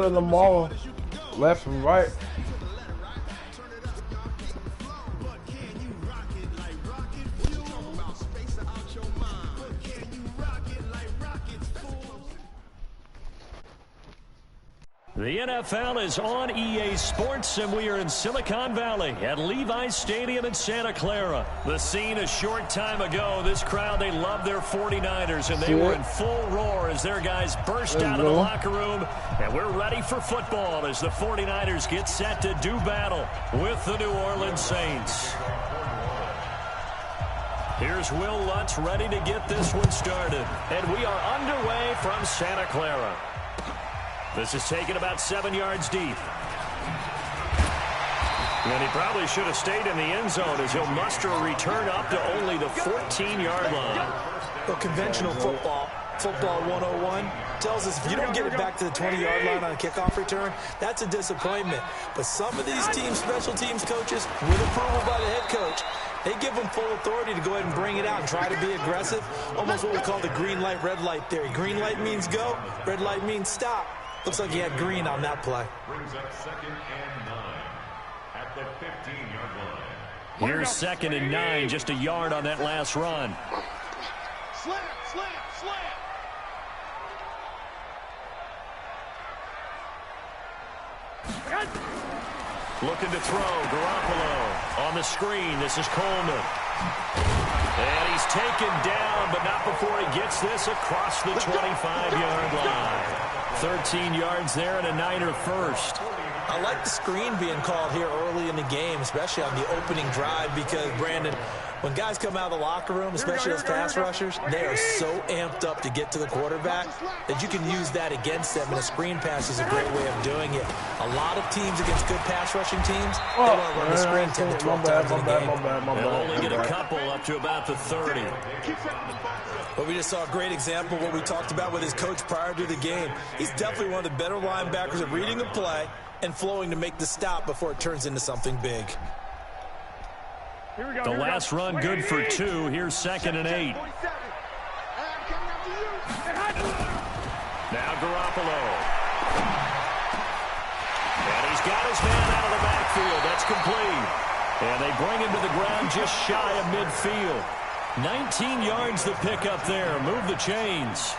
them all left and right. The NFL is on EA Sports, and we are in Silicon Valley at Levi's Stadium in Santa Clara. The scene a short time ago, this crowd, they love their 49ers, and they were in full roar as their guys burst out of the locker room. And we're ready for football as the 49ers get set to do battle with the New Orleans Saints. Here's Will Lutz ready to get this one started. And we are underway from Santa Clara. This is taken about 7 yards deep. And he probably should have stayed in the end zone as he'll muster a return up to only the 14-yard line. Well, conventional football 101, tells us if you don't get it back to the 20-yard line on a kickoff return, that's a disappointment. But some of these teams, special teams coaches, with approval by the head coach, they give them full authority to go ahead and bring it out and try to be aggressive. Almost what we call the green light, red light theory. Green light means go, red light means stop. Looks like he had green on that play. Brings up 2nd and 9 at the 15-yard line. Here's 2nd and 9, just a yard on that last run. Slam, slam, slam. Looking to throw, Garoppolo on the screen. This is Coleman. And he's taken down, but not before he gets this across the 25-yard line. 13 yards there and a Niner first. I like the screen being called here early in the game, especially on the opening drive, because, Brandon, when guys come out of the locker room, especially as pass rushers, they are so amped up to get to the quarterback that you can use that against them, and a screen pass is a great way of doing it. A lot of teams against good pass rushing teams, they want to run the screen 10 to 12 times in a game. They'll only get a couple up to about the 30. But we just saw a great example of what we talked about with his coach prior to the game. He's definitely one of the better linebackers at reading the play and flowing to make the stop before it turns into something big. The last run good for 2. Here's 2nd and 8. Now Garoppolo. And he's got his man out of the backfield. That's complete. And they bring him to the ground just shy of midfield. 19 yards the pick up there. Move the chains.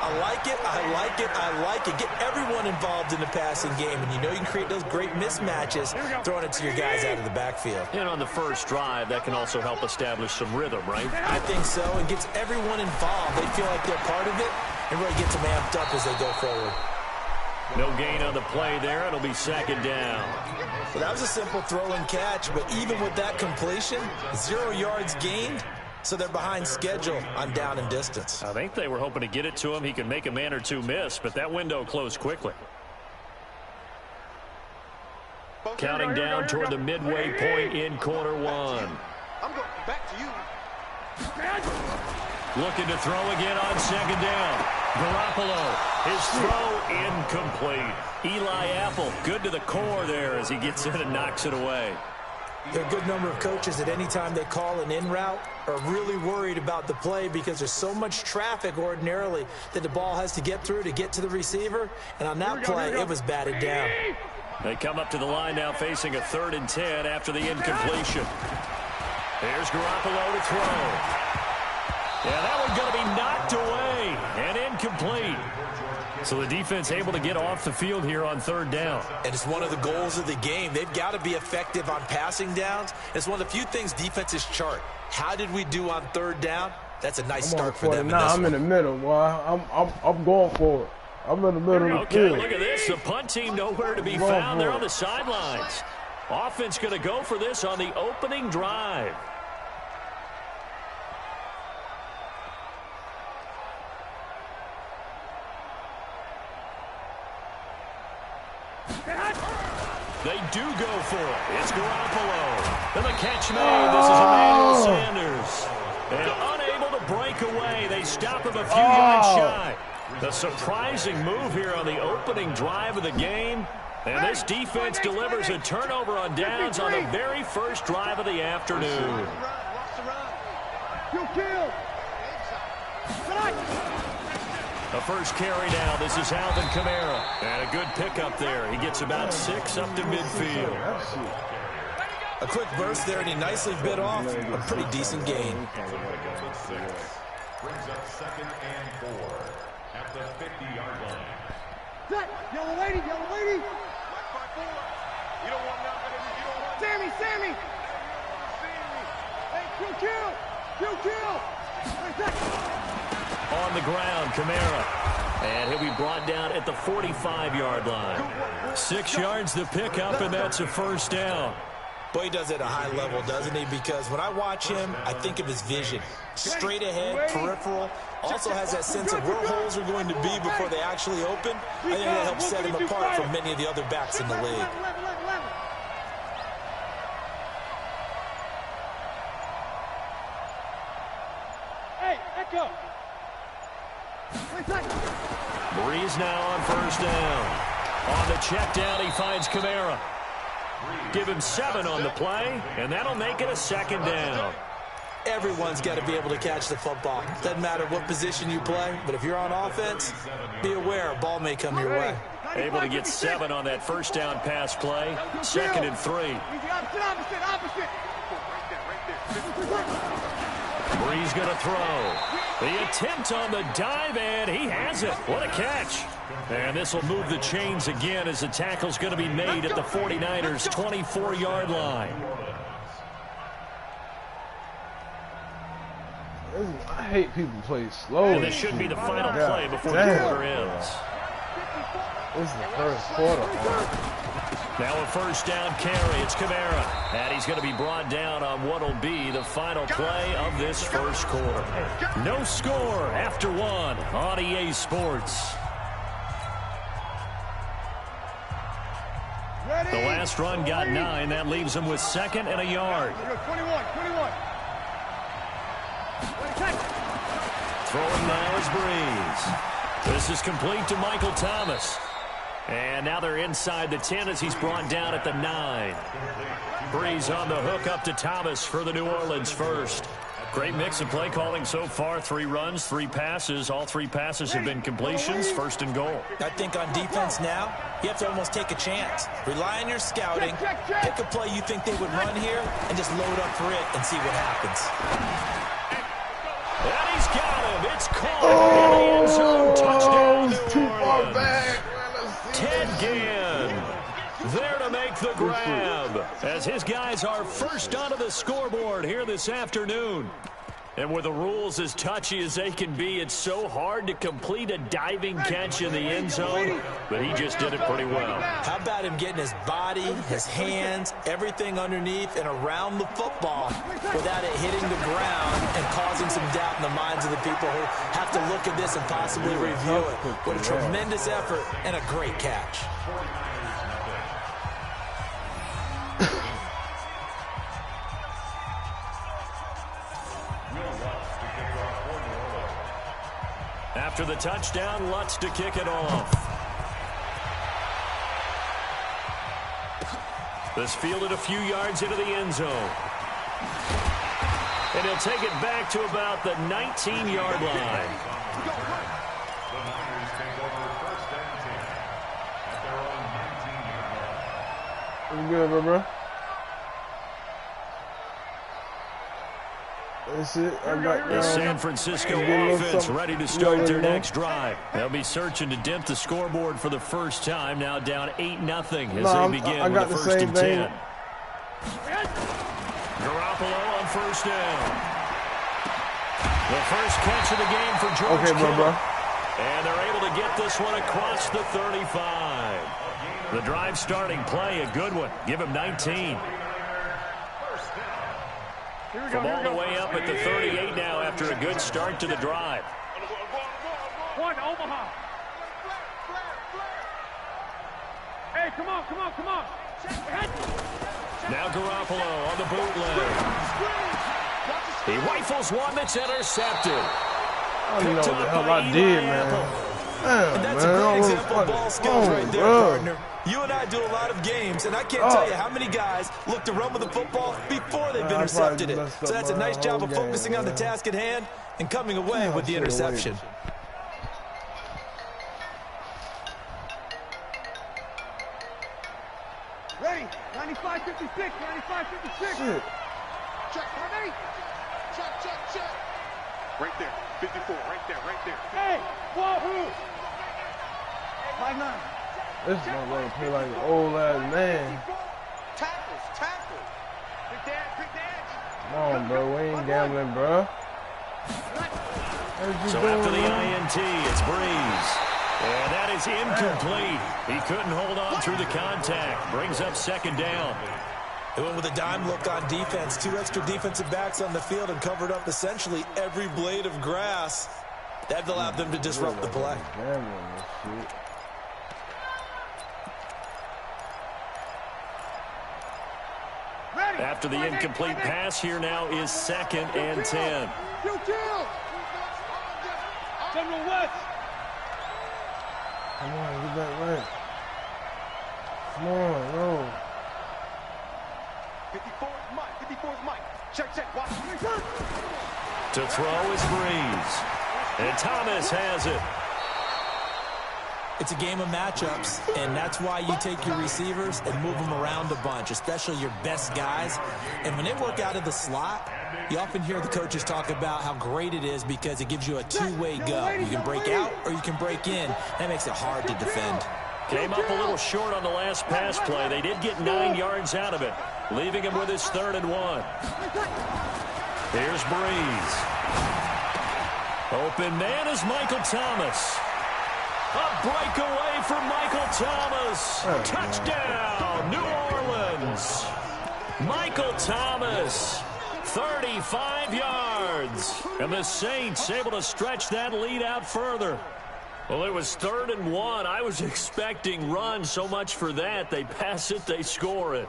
I like it, I like it, I like it. Get everyone involved in the passing game, and you know you can create those great mismatches throwing it to your guys out of the backfield. And on the first drive, that can also help establish some rhythm, right? I think so. It gets everyone involved. They feel like they're part of it, and really gets them amped up as they go forward. No gain on the play there. It'll be 2nd down. Well, that was a simple throw and catch, but even with that completion, 0 yards gained. So they're behind schedule on down and distance. I think they were hoping to get it to him. He could make a man or two miss, but that window closed quickly. Counting down toward the midway point in quarter 1. I'm going back to you. Looking to throw again on 2nd down. Garoppolo, his throw incomplete. Eli Apple, good to the core there as he gets in and knocks it away. There are a good number of coaches that any time they call an in route are really worried about the play because there's so much traffic ordinarily that the ball has to get through to get to the receiver. And on that play, it was batted down. They come up to the line now facing a 3rd and 10 after the incompletion. Here's Garoppolo to throw. Yeah, that one's going to be knocked away and incomplete. So the defense able to get off the field here on 3rd down. And it's one of the goals of the game. They've got to be effective on passing downs. It's one of the few things defenses chart. How did we do on 3rd down? That's a nice start for them. I'm in the middle, boy. I'm going for it. I'm in the middle of the field. Okay, look at this. The punt team nowhere to be found. They're on the sidelines. Offense going to go for this on the opening drive. They do go for it. It's Garoppolo. And the catch made. This is Emmanuel Sanders. And unable to break away. They stop him a few yards shy. The surprising move here on the opening drive of the game. And this defense delivers a turnover on downs on the very first drive of the afternoon. The first carry now. This is Alvin Kamara. And a good pickup there. He gets about 6 up to midfield. A quick burst there, and he nicely bit off a pretty decent gain. Brings up 2nd and 4 at the 50-yard line. Set. Yellow lady, yellow lady. Black 5-4. You don't want nothing. You don't want Sammy, Sammy. Hey, kill. On the ground, Kamara. And he'll be brought down at the 45-yard line. 6 yards the pickup, and that's a first down. Boy, he does it at a high level, doesn't he? Because when I watch him, I think of his vision. Straight ahead, peripheral. Also has that sense of where holes are going to be before they actually open. I think that helps set him apart from many of the other backs in the league. Hey, Echo. Breeze now on first down. On the check down, he finds Kamara. Give him 7 on the play, and that'll make it a 2nd down. Everyone's got to be able to catch the football. Doesn't matter what position you play, but if you're on offense, be aware a ball may come your way. Able to get 7 on that first down pass play. 2nd and 3. Opposite. Breeze going to throw. The attempt on the dive, and he has it. What a catch. And this will move the chains again as the tackle's going to be made at the 49ers' 24-yard line. I hate people play slow. And this should be the final play before the quarter ends. This is the first quarter. Now a first down carry. It's Kamara. And he's going to be brought down on what will be the final play of this first quarter. No score after 1 on EA Sports. The last run got 9. That leaves him with 2nd and a yard. 21. Throwing now is Breeze. This is complete to Michael Thomas. And now they're inside the 10 as he's brought down at the 9. Breeze on the hook up to Thomas for the New Orleans first. Great mix of play calling so far. 3 runs, 3 passes. All 3 passes have been completions. 1st and goal. I think on defense now, you have to almost take a chance. Rely on your scouting. Pick a play you think they would run here and just load up for it and see what happens. And he's got him. It's caught in the end zone. Touchdown, New Too far Orleans. back. Ted Ginn there to make the grab as his guys are first onto the scoreboard here this afternoon. And with the rules as touchy as they can be, it's so hard to complete a diving catch in the end zone, but he just did it pretty well. How about him getting his body, his hands, everything underneath and around the football without it hitting the ground and causing some doubt in the minds of the people who have to look at this and possibly review it. What a tremendous effort and a great catch. After the touchdown, Lutz to kick it off. This fielded a few yards into the end zone. And he'll take it back to about the 19-yard line. The Niners take over 1st and 10 at their own 19-yard line. Good, bro. That's it. The San Francisco offense ready to start their next drive. They'll be searching to dent the scoreboard for the first time, now down 8-0 as they begin with the 1st and 10. Garoppolo on first down. The first catch of the game for George Kittle. And they're able to get this one across the 35. The drive starting play, a good one. Give him 19. From all the way up at the 38 now after a good start to the drive. One, Omaha. Hey, come on. Now Garoppolo on the bootleg. He rifles one that's intercepted. I don't know what the hell I did, man. And that's a great example of ball skills right there, partner. You and I do a lot of games, and I can't tell you how many guys look to run with the football before they've intercepted it. So that's a nice job of focusing on the task at hand and coming away with the interception. Ready. 95, 56. 95, 56. Shit. Check. Ready. Check. Right there. 54. Right there. Hey, wahoo. 5'9". This motherfucker play like an old ass man. Tackles. Big dad. Come on, bro. We ain't gambling, bro. So after the INT, it's Breeze. And that is incomplete. He couldn't hold on through the contact. Brings up second down. They went with a dime look on defense. 2 extra defensive backs on the field and covered up essentially every blade of grass. That allowed them to disrupt the play. After the incomplete pass, here now is 2nd and 10. General West. Come on, get that right. Come on, no. 54's Mike. Check. Watch. To throw is Breeze. And Thomas has it. It's a game of matchups, and that's why you take your receivers and move them around a bunch, especially your best guys. And when they work out of the slot, you often hear the coaches talk about how great it is because it gives you a two-way go. You can break out or you can break in. That makes it hard to defend. Came up a little short on the last pass play. They did get 9 yards out of it, leaving him with his 3rd and 1. Here's Breeze. Open man is Michael Thomas. A breakaway for Michael Thomas. Touchdown, New Orleans. Michael Thomas, 35 yards. And the Saints able to stretch that lead out further. Well, it was 3rd and 1. I was expecting run, so much for that. They pass it, they score it.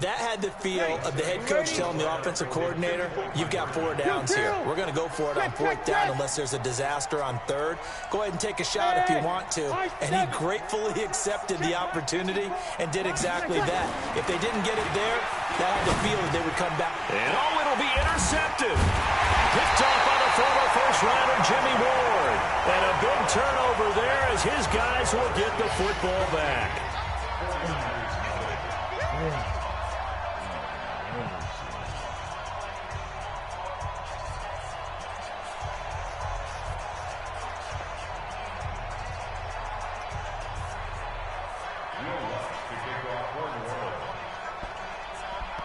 That had the feel of the head coach telling the offensive coordinator, you've got 4 downs here. We're going to go for it on 4th down unless there's a disaster on 3rd. Go ahead and take a shot if you want to. And he gratefully accepted the opportunity and did exactly that. If they didn't get it there, that had the feel that they would come back. And it'll be intercepted. Picked off by the former first-rounder Jimmy Ward. And a big turnover there as his guys will get the football back.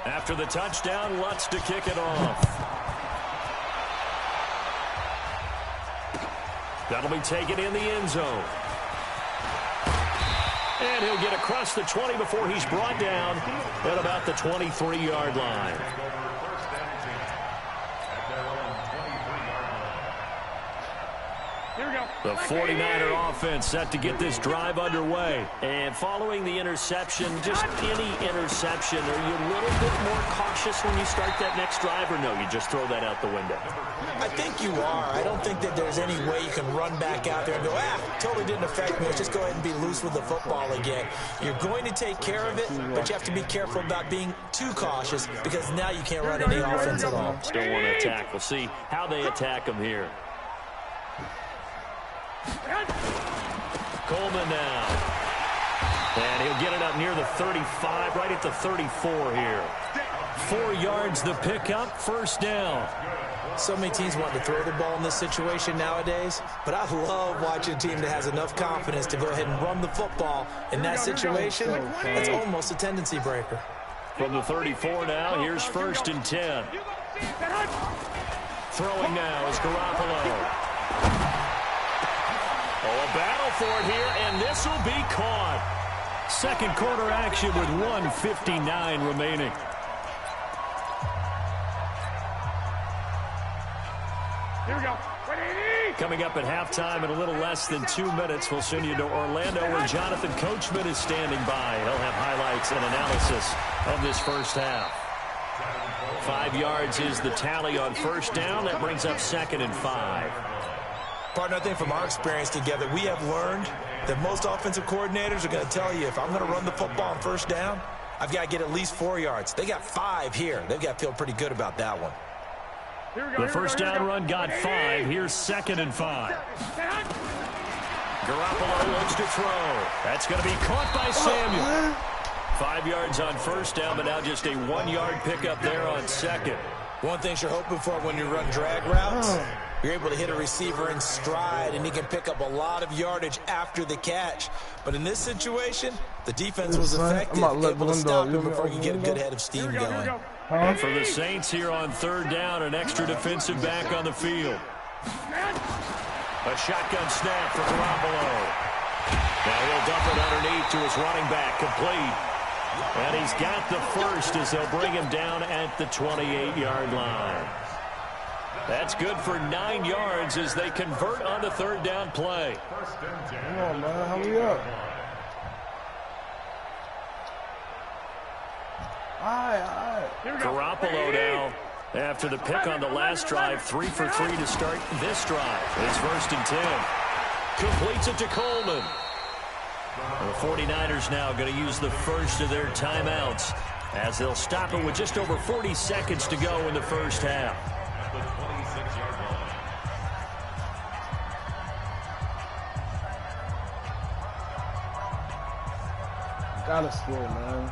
After the touchdown, Lutz to kick it off. That'll be taken in the end zone. And he'll get across the 20 before he's brought down at about the 23-yard line. The 49er offense set to get this drive underway. And following the interception, just any interception, are you a little bit more cautious when you start that next drive, or no, you just throw that out the window? I think you are. I don't think that there's any way you can run back out there and go, totally didn't affect me. Let's just go ahead and be loose with the football again. You're going to take care of it, but you have to be careful about being too cautious because now you can't run any offense at all. Still want to attack. We'll see how they attack them here. Coleman now. And he'll get it up near the 35, right at the 34 here. 4 yards the pickup, 1st down. So many teams want to throw the ball in this situation nowadays, but I love watching a team that has enough confidence to go ahead and run the football in that situation. It's almost a tendency breaker. From the 34 now, here's 1st and 10. Throwing now is Garoppolo. Oh, a battle for it here, and this will be caught. 2nd quarter action with 1:59 remaining. Here we go. Coming up at halftime in a little less than 2 minutes, we'll send you to Orlando where Jonathan Coachman is standing by. He'll have highlights and analysis of this first half. 5 yards is the tally on 1st down. That brings up 2nd and 5. Partner, I think from our experience together, we have learned that most offensive coordinators are going to tell you, if I'm going to run the football on 1st down, I've got to get at least 4 yards. They got 5 here. They've got to feel pretty good about that one. The 1st down run got 5. Here's 2nd and 5. Garoppolo looks to throw. That's going to be caught by Samuel. 5 yards on first down, but now just a 1-yard pickup there on second. One thing you're hoping for when you run drag routes, you're able to hit a receiver in stride, and he can pick up a lot of yardage after the catch. But in this situation, the defense was effective, able to stop him before he could get a good head of steam going. And for the Saints here on third down, an extra defensive back on the field. A shotgun snap for Garoppolo. Now he'll dump it underneath to his running back, complete. And he's got the first as they'll bring him down at the 28-yard line. That's good for 9 yards as they convert on the third down play. Come on, man. Hurry up. All right. Garoppolo now, after the pick on the last drive, 3 for 3 to start this drive. It's 1st and 10. Completes it to Coleman. The 49ers now going to use the first of their timeouts as they'll stop it with just over 40 seconds to go in the first half. At the 26-yard line. Gotta score, man.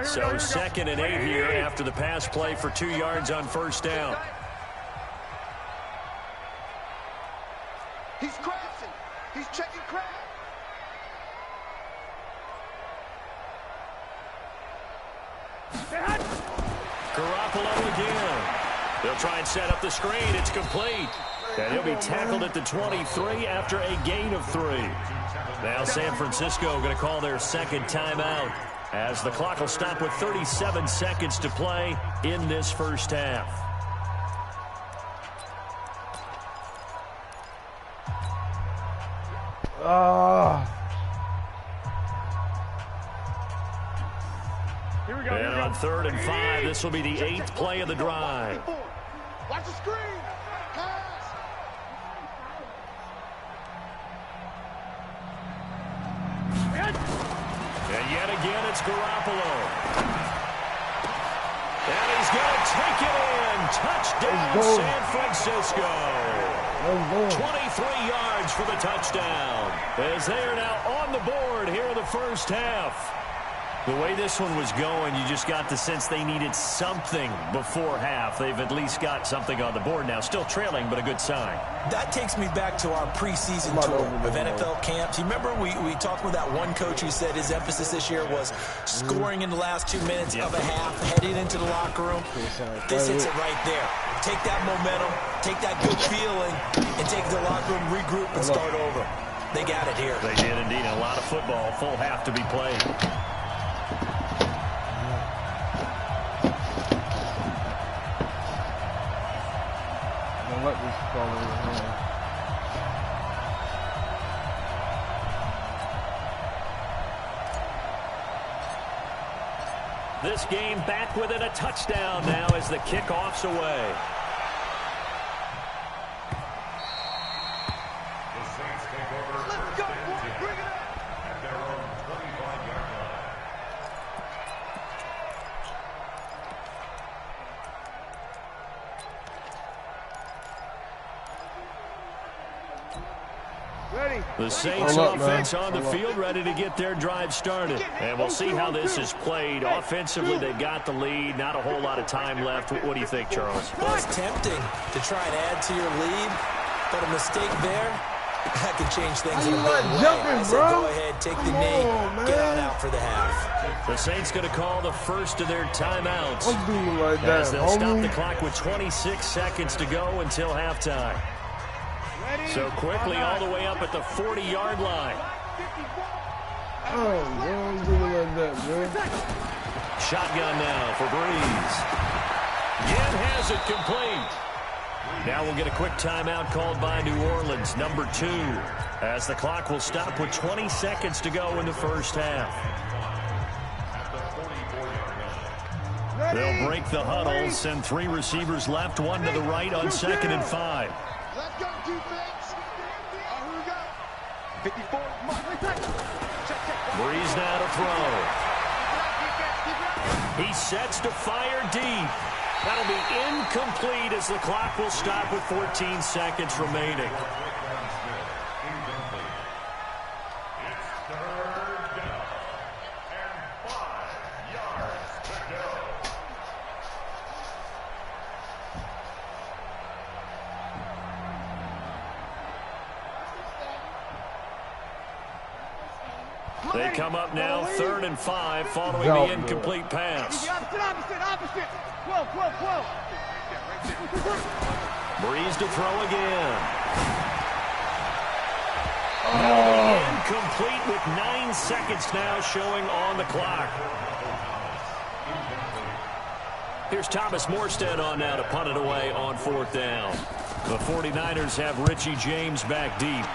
So 2nd and 8 here after the pass play for 2 yards on first down. He's crashing. He's checking crash. Garoppolo again. They'll try and set up the screen. It's complete. And he'll be tackled at the 23 after a gain of 3. Now San Francisco going to call their second timeout as the clock will stop with 37 seconds to play in this first half. And on 3rd and 5, this will be the 8th play of the drive. Watch the screen. Pass. And yet again, it's Garoppolo. And he's going to take it in. Touchdown, San Francisco. 23 yards for the touchdown as they are now on the board here in the first half. The way this one was going, you just got the sense they needed something before half. They've at least got something on the board now. Still trailing, but a good sign. That takes me back to our preseason tour of NFL camps. You remember we talked with that one coach who said his emphasis this year was scoring in the last 2 minutes of a half, heading into the locker room. This hits it right there. Take that momentum, take that good feeling, and take the locker room, regroup, and start over. They got it here. They did indeed. A lot of football, full half to be played. Let this fall in your hand. This game back within a touchdown now as the kickoff's away. The Saints take over 1st and 10 at their own 25-yard line. The Saints offense on the field ready to get their drive started. And we'll see how this is played. Offensively, they've got the lead. Not a whole lot of time left. What do you think, Charles? Well, it's tempting to try and add to your lead, but a mistake there, that could change things in a big way. I said go ahead, take the knee, get on out for the half. The Saints going to call the first of their timeouts. Like that, as they'll stop the clock with 26 seconds to go until halftime. So quickly all the way up at the 40-yard line. Oh, man, do it like that, man. Shotgun now for Breeze. Again has it complete. Now we'll get a quick timeout called by New Orleans, number 2, as the clock will stop with 20 seconds to go in the first half. They'll break the huddle, send 3 receivers left, 1 to the right on 2nd and 5. Let's go, defense. Here we go. 54. Breeze now to throw. He sets to fire deep. That'll be incomplete as the clock will stop with 14 seconds remaining. They come up now 3rd and 5 following the incomplete pass. Opposite. 12. Breeze to throw again. Incomplete with 9 seconds now showing on the clock. Here's Thomas Morstead on now to punt it away on 4th down. The 49ers have Richie James back deep.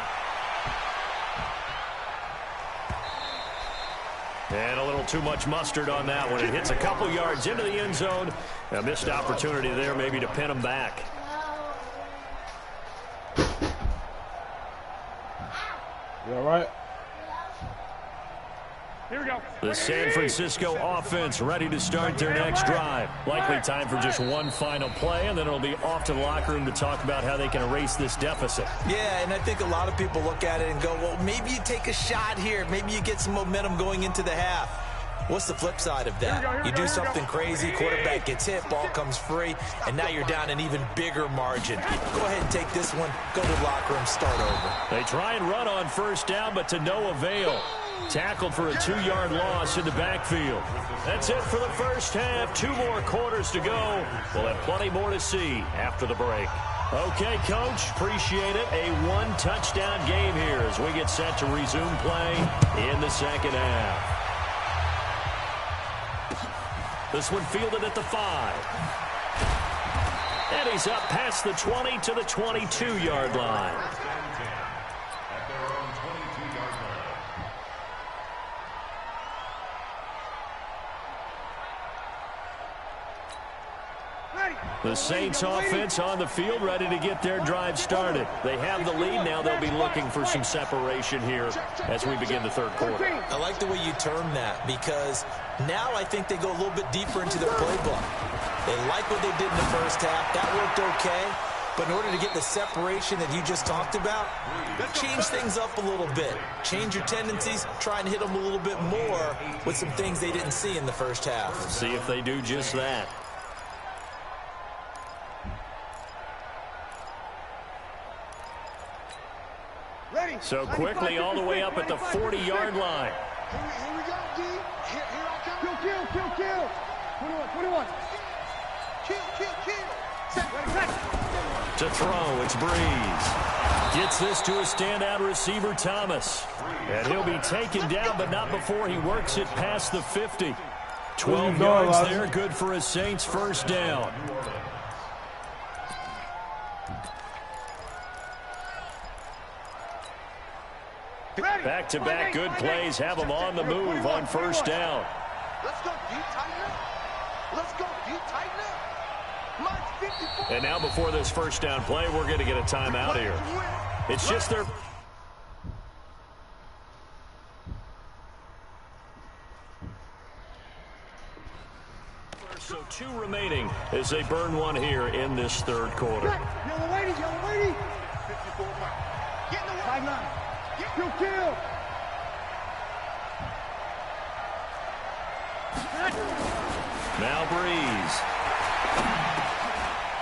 And a little too much mustard on that one. It hits a couple yards into the end zone. A missed opportunity there maybe to pin him back. You all right? Here we go. The San Francisco offense ready to start their next drive. Likely time for just one final play, and then it'll be off to the locker room to talk about how they can erase this deficit. Yeah, and I think a lot of people look at it and go, well, maybe you take a shot here. Maybe you get some momentum going into the half. What's the flip side of that? You do something crazy, quarterback gets hit, ball comes free, and now you're down an even bigger margin. Go ahead and take this one, go to the locker room, start over. They try and run on 1st down, but to no avail. Tackled for a 2-yard loss in the backfield. That's it for the first half. 2 more quarters to go. We'll have plenty more to see after the break. Okay, Coach, appreciate it. A 1-touchdown game here as we get set to resume play in the second half. This one fielded at the 5. And he's up past the 20 to the 22-yard line. The Saints offense on the field ready to get their drive started. They have the lead. Now they'll be looking for some separation here as we begin the 3rd quarter. I like the way you term that because now I think they go a little bit deeper into their playbook. They like what they did in the first half. That worked okay. But in order to get the separation that you just talked about, change things up a little bit. Change your tendencies. Try and hit them a little bit more with some things they didn't see in the first half. See if they do just that. So quickly all the way up at the 40-yard line. Here we go, D. Here I come. Kill. 21. Kill. Set. To throw, it's Breeze. Gets this to a standout receiver, Thomas. And he'll be taken down, but not before he works it past the 50. 12 yards there, good for a Saints 1st down. Back-to-back good plays have them on the move on 1st down. Let's go deep, tighten up. And now before this 1st down play, we're going to get a timeout here. It's just their... So 2 remaining as they burn one here in this 3rd quarter. Yellow lady. 54 mark. Get in the 5-9. Kill. Now Breeze.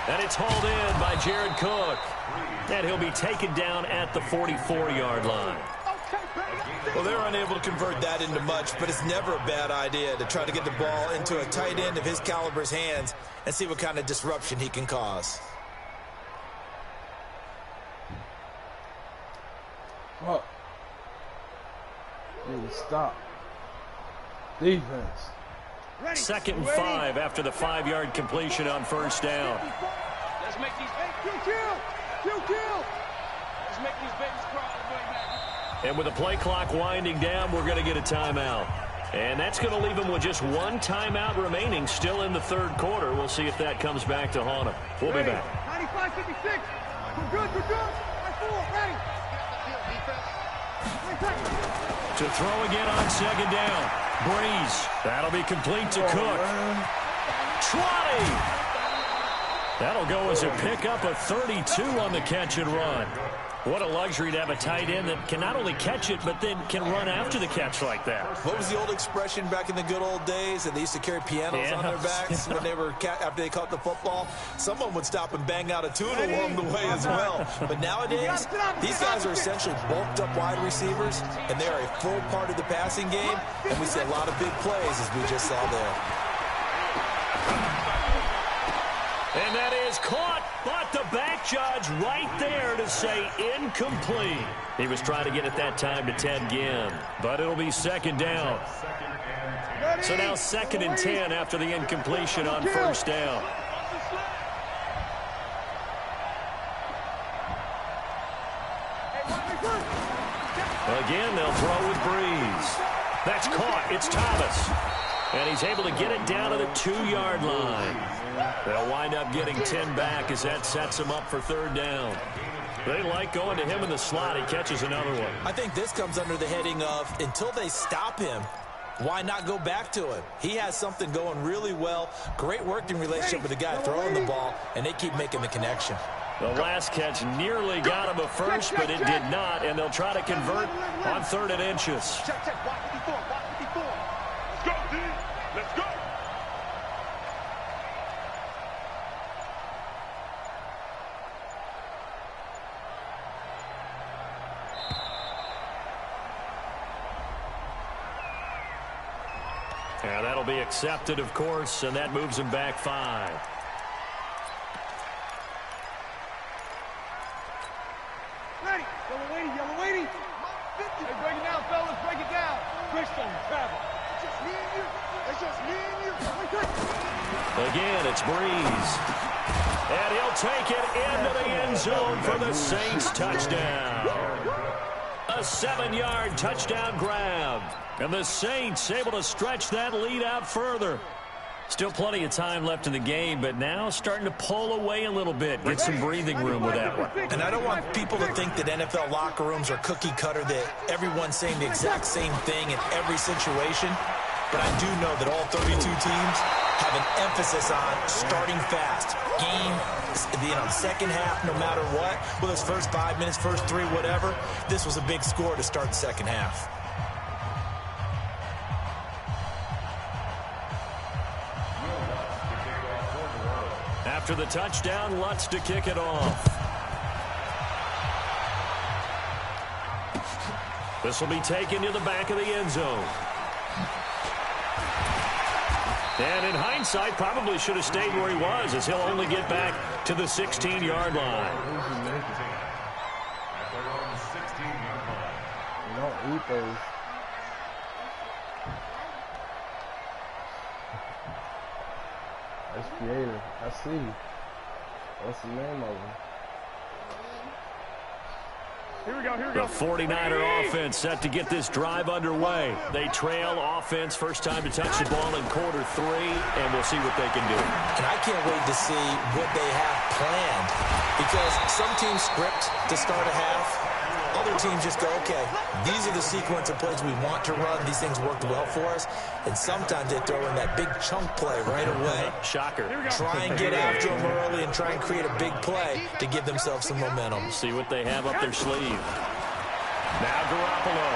And it's hauled in by Jared Cook. And he'll be taken down at the 44-yard line. Well, they're unable to convert that into much, but it's never a bad idea to try to get the ball into a tight end of his caliber's hands and see what kind of disruption he can cause. Fuck. Need to stop. Defense. 2nd and 5 after the 5-yard completion on 1st down. Let's make these kill. Let's make these babies crawl all the way back. And with the play clock winding down, we're going to get a timeout. And that's going to leave them with just 1 timeout remaining still in the 3rd quarter. We'll see if that comes back to haunt them. We'll be back. 95-56. We're good. 4, ready. To throw again on 2nd down. Breeze. That'll be complete to Cook. 20. That'll go as a pickup of 32 on the catch and run. What a luxury to have a tight end that can not only catch it, but then can run after the catch like that. What was the old expression back in the good old days that they used to carry pianos on their backs when they were after they caught the football? Someone would stop and bang out a tune along the way as well. But nowadays, these guys are essentially bulked up wide receivers, and they are a full part of the passing game, and we see a lot of big plays as we just saw there. And that is caught, but the back judge right there to say incomplete. He was trying to get it that time to Ted Ginn, but it'll be second down. So now 2nd and 10 after the incompletion on first down. Again, they'll throw with Breeze. That's caught. It's Thomas. And he's able to get it down to the 2-yard line. They'll wind up getting 10 back as that sets him up for 3rd down. They like going to him in the slot. He catches another one. I think this comes under the heading of until they stop him, why not go back to him? He has something going really well. Great working relationship with the guy throwing the ball, and they keep making the connection. The last catch nearly got him a first, but it did not, and they'll try to convert on 3rd and inches. Check, block 54, block 54. Let's go, D. Let's go. Yeah, that'll be accepted, of course, and that moves him back 5. Ready. Yellow lady. Hey, break it down, fellas. Break it down. Christian, travel. It's just me and you. It's just me and you. Again, it's Breeze. And he'll take it into the end zone for the Saints touchdown. A 7-yard touchdown grab. And the Saints able to stretch that lead out further. Still plenty of time left in the game, but now starting to pull away a little bit. Get some breathing room with that one. And I don't want people to think that NFL locker rooms are cookie cutter, that everyone's saying the exact same thing in every situation. But I do know that all 32 teams have an emphasis on starting fast. Game, second half, no matter what. Whether it's first 5 minutes, first 3, whatever. This was a big score to start the second half. After the touchdown, Lutz to kick it off. This will be taken to the back of the end zone. And in hindsight, probably should have stayed where he was, as he'll only get back to the 16-yard line. You don't eat those. That's creative. I see. What's the name of him? Here we go. The 49er offense set to get this drive underway. They trail offense first time to touch the ball in quarter 3, and we'll see what they can do. And I can't wait to see what they have planned, because some teams script to start a half. Other teams just go, okay, these are the sequence of plays we want to run. These things worked well for us. And sometimes they throw in that big chunk play right away. Shocker. Try and get after them early and try and create a big play to give themselves some momentum. See what they have up their sleeve. Now Garoppolo.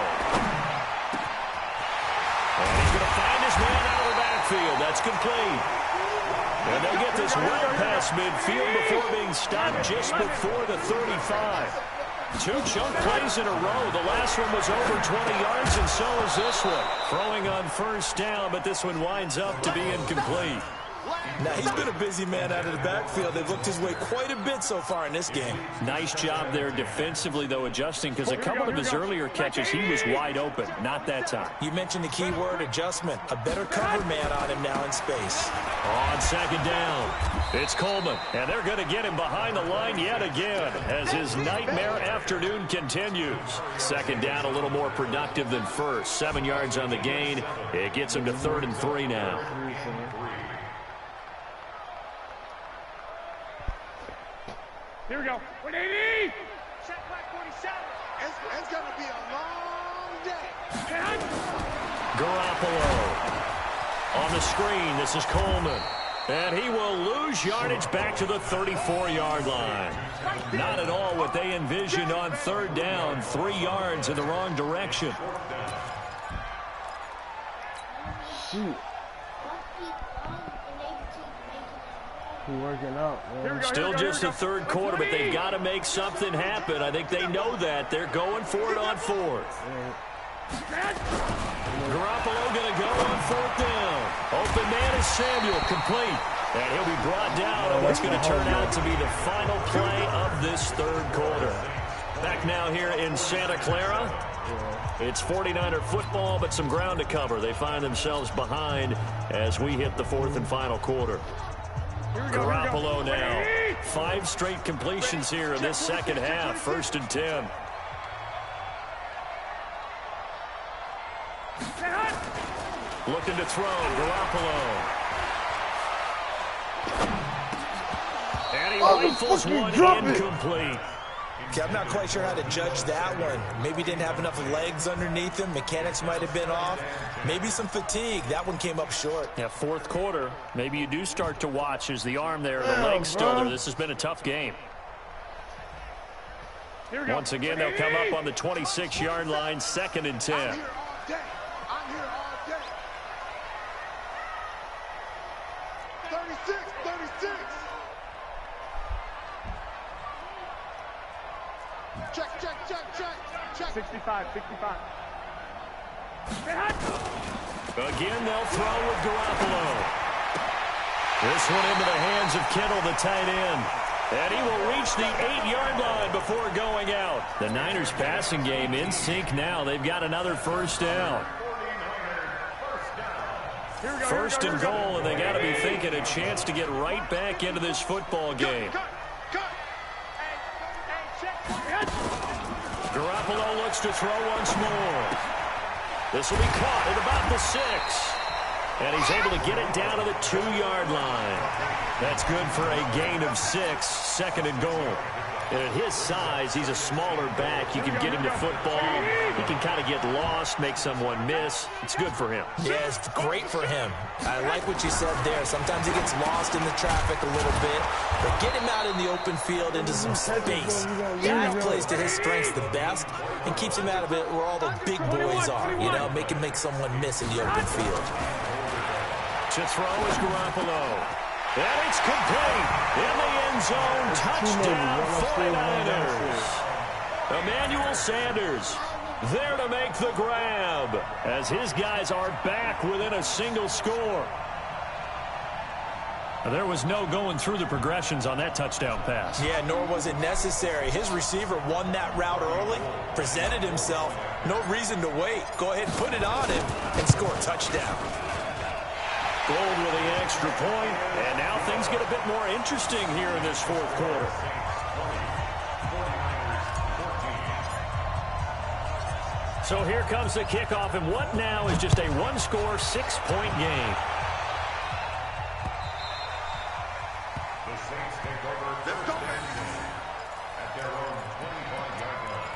And he's going to find his man out of the backfield. That's complete. And they'll get this well past midfield before being stopped just before the 35. 2 chunk plays in a row. The last one was over 20 yards, and so is this one. Throwing on first down, but this one winds up to be incomplete. Now, he's been a busy man out of the backfield. They've looked his way quite a bit so far in this game. Nice job there defensively, though, adjusting, because a couple of his earlier catches, he was wide open. Not that time. You mentioned the key word, adjustment. A better cover man on him now in space. On second down, it's Coleman, and they're going to get him behind the line yet again as his nightmare afternoon continues. Second down, a little more productive than first. 7 yards on the gain. It gets him to 3rd and 3 now. Here we go. 180. Check back 47. It's going to be a long day. Garoppolo. On the screen, this is Coleman. And he will lose yardage back to the 34-yard line. Not at all what they envisioned on third down. 3 yards in the wrong direction. Shoot. He's working out, man. Still just the third quarter, but they've got to make something happen. I think they know that. They're going for it on fourth. Garoppolo going to go on fourth down. Open man is Samuel, complete. And he'll be brought down on what's going to turn out to be the final play of this third quarter. Back now here in Santa Clara. It's 49er football, but some ground to cover. They find themselves behind as we hit the fourth and final quarter. Garoppolo now. 5 straight completions here in this second half. 1st and 10. Looking to throw, Garoppolo. And he rifles one incomplete. Okay, I'm not quite sure how to judge that one. Maybe didn't have enough legs underneath him. Mechanics might have been off. Maybe some fatigue. That one came up short. Yeah, fourth quarter. Maybe you do start to watch as the arm there, the leg's still there. This has been a tough game. Once again, they'll come up on the 26-yard line, 2nd and 10. I'm here all day. I'm here all day. 36, 36. Check. 65. Again, they'll throw with Garoppolo. This one into the hands of Kittle, the tight end. And he will reach the 8-yard line before going out. The Niners passing game in sync now. They've got another first down. First and goal, and they got to be thinking a chance to get right back into this football game. Garoppolo looks to throw once more. This will be caught at about the 6. And he's able to get it down to the 2-yard line. That's good for a gain of 6, 2nd and goal. And at his size, he's a smaller back. You can get him to football. He can kind of get lost, make someone miss. It's good for him. Yeah, it's great for him. I like what you said there. Sometimes he gets lost in the traffic a little bit. But get him out in the open field into some space. That plays to his strengths the best and keeps him out of it where all the big boys are. You know, make someone miss in the open field. To throw is Garoppolo. And it's complete. In the end zone. Touchdown 49ers. Emmanuel Sanders there to make the grab as his guys are back within a single score. There was no going through the progressions on that touchdown pass. Yeah, nor was it necessary. His receiver won that route early, presented himself. No reason to wait. Go ahead and put it on him and score a touchdown. Gold with the extra point, and now things get a bit more interesting here in this fourth quarter. So here comes the kickoff, and what now is just a one-score, 6-point game. The Saints take over at their own 25-yard line.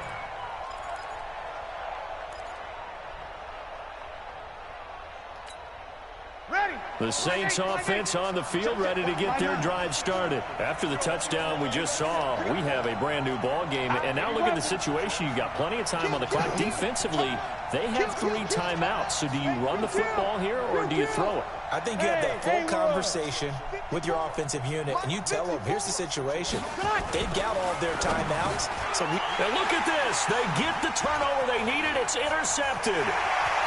The Saints offense on the field, ready to get their drive started. After the touchdown we just saw, we have a brand new ball game. And now look at the situation. You've got plenty of time on the clock. Defensively, they have 3 timeouts. So do you run the football here or do you throw it? I think you have that full conversation with your offensive unit, and you tell them, here's the situation. They've got all their timeouts. So now look at this. They get the turnover they needed. It's intercepted.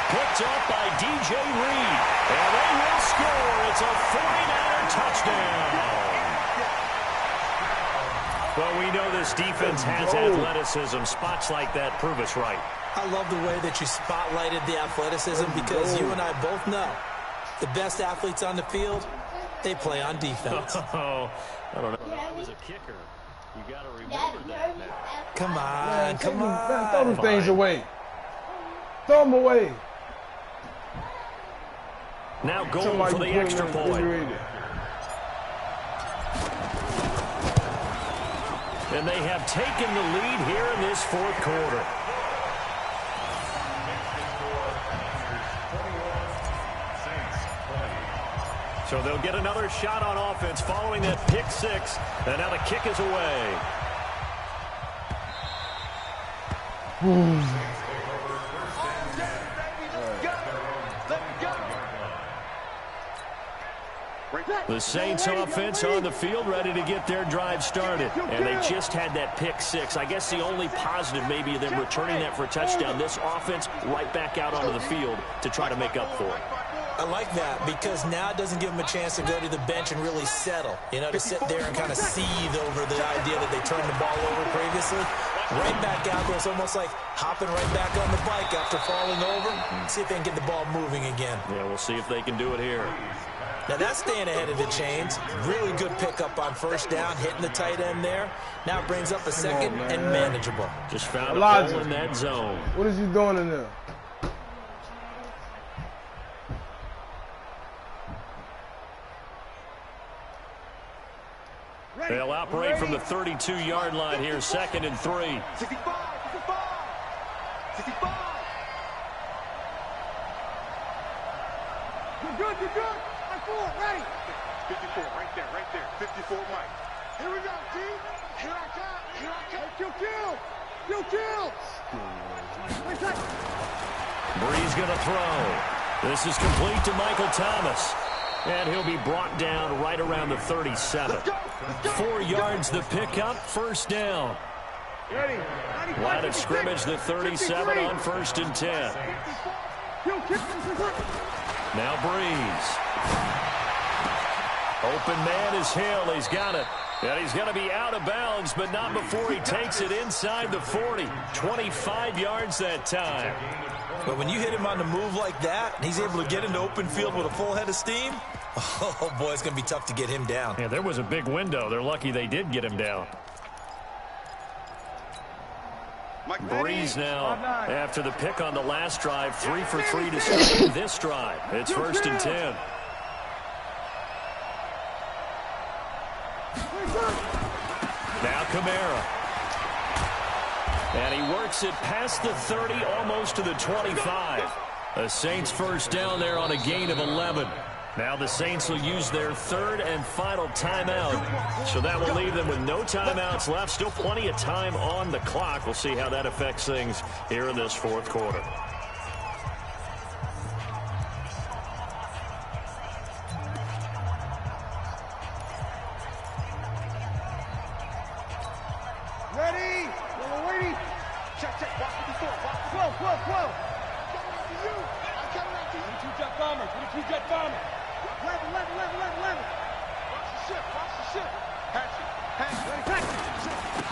Picked up by DJ Reed. And they will score. It's a 49er touchdown. Well, we know this defense has athleticism. Spots like that prove us right. I love the way that you spotlighted the athleticism because you and I both know the best athletes on the field, they play on defense. Oh, I don't know. I was a kicker. You got to remember that now. Come on, come on. Man, throw them things away. Throw them away. Now going for the extra point. And they have taken the lead here in this fourth quarter. So they'll get another shot on offense following that pick six. And now the kick is away. The Saints offense on the field ready to get their drive started. And they just had that pick six. I guess the only positive maybe of them returning that for a touchdown. This offense right back out onto the field to try to make up for it. I like that because now it doesn't give them a chance to go to the bench and really settle. You know, to sit there and kind of seethe over the idea that they turned the ball over previously. Right back out there. It's almost like hopping right back on the bike after falling over. See if they can get the ball moving again. Yeah, we'll see if they can do it here. Now that's staying ahead of the chains. Really good pickup on first down, hitting the tight end there. Now it brings up a second and manageable. Just found a hole in that zone. What is he doing in there? They'll operate from the 32-yard line here, 2nd and 3. 65, 65, 65. You're good, you're good. I'm full, ready. 54, right there, 54, Mike. Here we go, G. Here I come. Kill. Breeze going to throw. This is complete to Michael Thomas. And he'll be brought down right around the 37. 4 yards the pickup, first down. Line of scrimmage, the 37 on 1st and 10. Now Breeze. Open man is Hill. He's got it. And he's going to be out of bounds, but not before he takes it inside the 40. 25 yards that time. But when you hit him on the move like that, and he's able to get into open field with a full head of steam, oh, boy, it's going to be tough to get him down. Yeah, there was a big window. They're lucky they did get him down. Breeze now, after the pick on the last drive, 3 for 3 to start this drive. It's 1st and 10. Now Kamara. And he works it past the 30, almost to the 25. The Saints first down there on a gain of 11. Now the Saints will use their 3rd and final timeout. So that will leave them with no timeouts left. Still plenty of time on the clock. We'll see how that affects things here in this 4th quarter. Ready? Yellow waiting. Check. Watch the door. Watch. 12. I'm coming out to you. 22 jet bombers. 22 jet bombers. 11. Watch the ship. Pass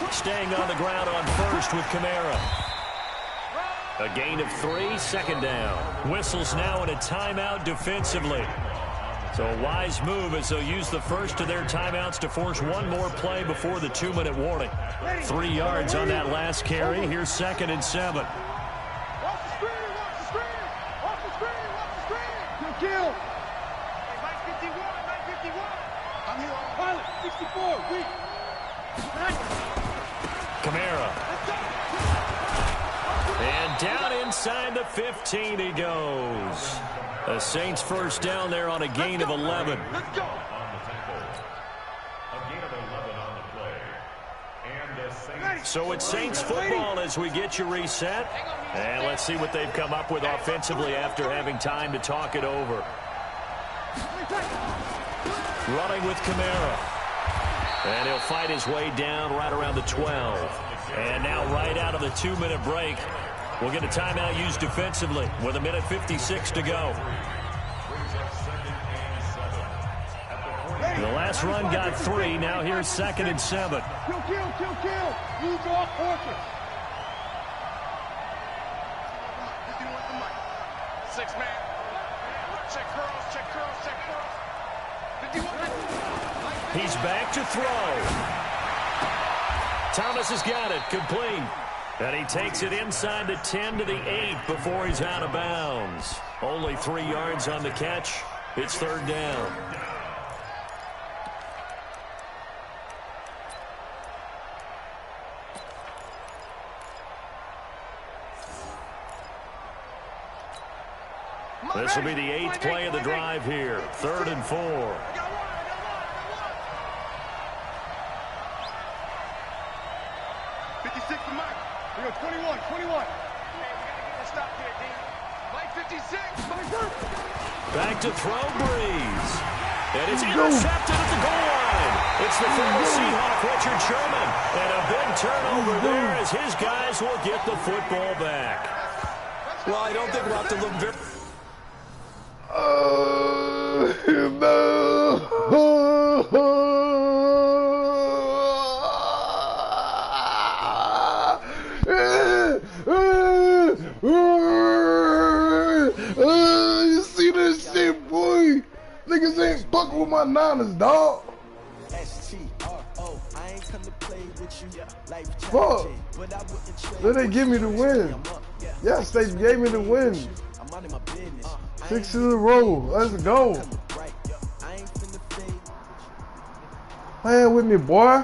it. Staying on the ground on 1st with Kamara. A gain of 3, 2nd down. Whistles now in a timeout defensively. So a wise move as they'll use the first of their timeouts to force one more play before the 2-minute warning. 3 yards on that last carry. Here's 2nd and 7. Watch the screen. Kill. Hey, Mike 51. I'm here on pilot. 64. Weak. Kamara. And down inside the 15 he goes. The Saints first down there on a gain of 11. Let's go. So it's Saints football as we get you reset. And let's see what they've come up with offensively after having time to talk it over. Running with Kamara. And he'll fight his way down right around the 12. And now right out of the 2-minute break, we'll get a timeout used defensively with 1:56 to go. The last run got 3. Now here's 2nd and 7. Kill. Move off fortress. 6 man. Check curls. 51. He's back to throw. Thomas has got it, complete. And he takes it inside the 10 to the 8 before he's out of bounds. Only 3 yards on the catch. It's 3rd down. This will be the 8th play of the drive here. 3rd and 4. 56 to Mike. We go 21, 21. Okay, we got to get a stop here, D. Mike 56. Back to throw, Breeze. And it's intercepted at the goal line. It's the former Seahawk, Richard Sherman. And a big turnover there as his guys will get the football back. Well, I don't think we'll have to look very... You see this shit, boy? Niggas ain't fucking with my Niners, dog. Fuck. Then they give me the win. Yes, they gave me the win. 6 in a row. Let's go. Playing with me, boy.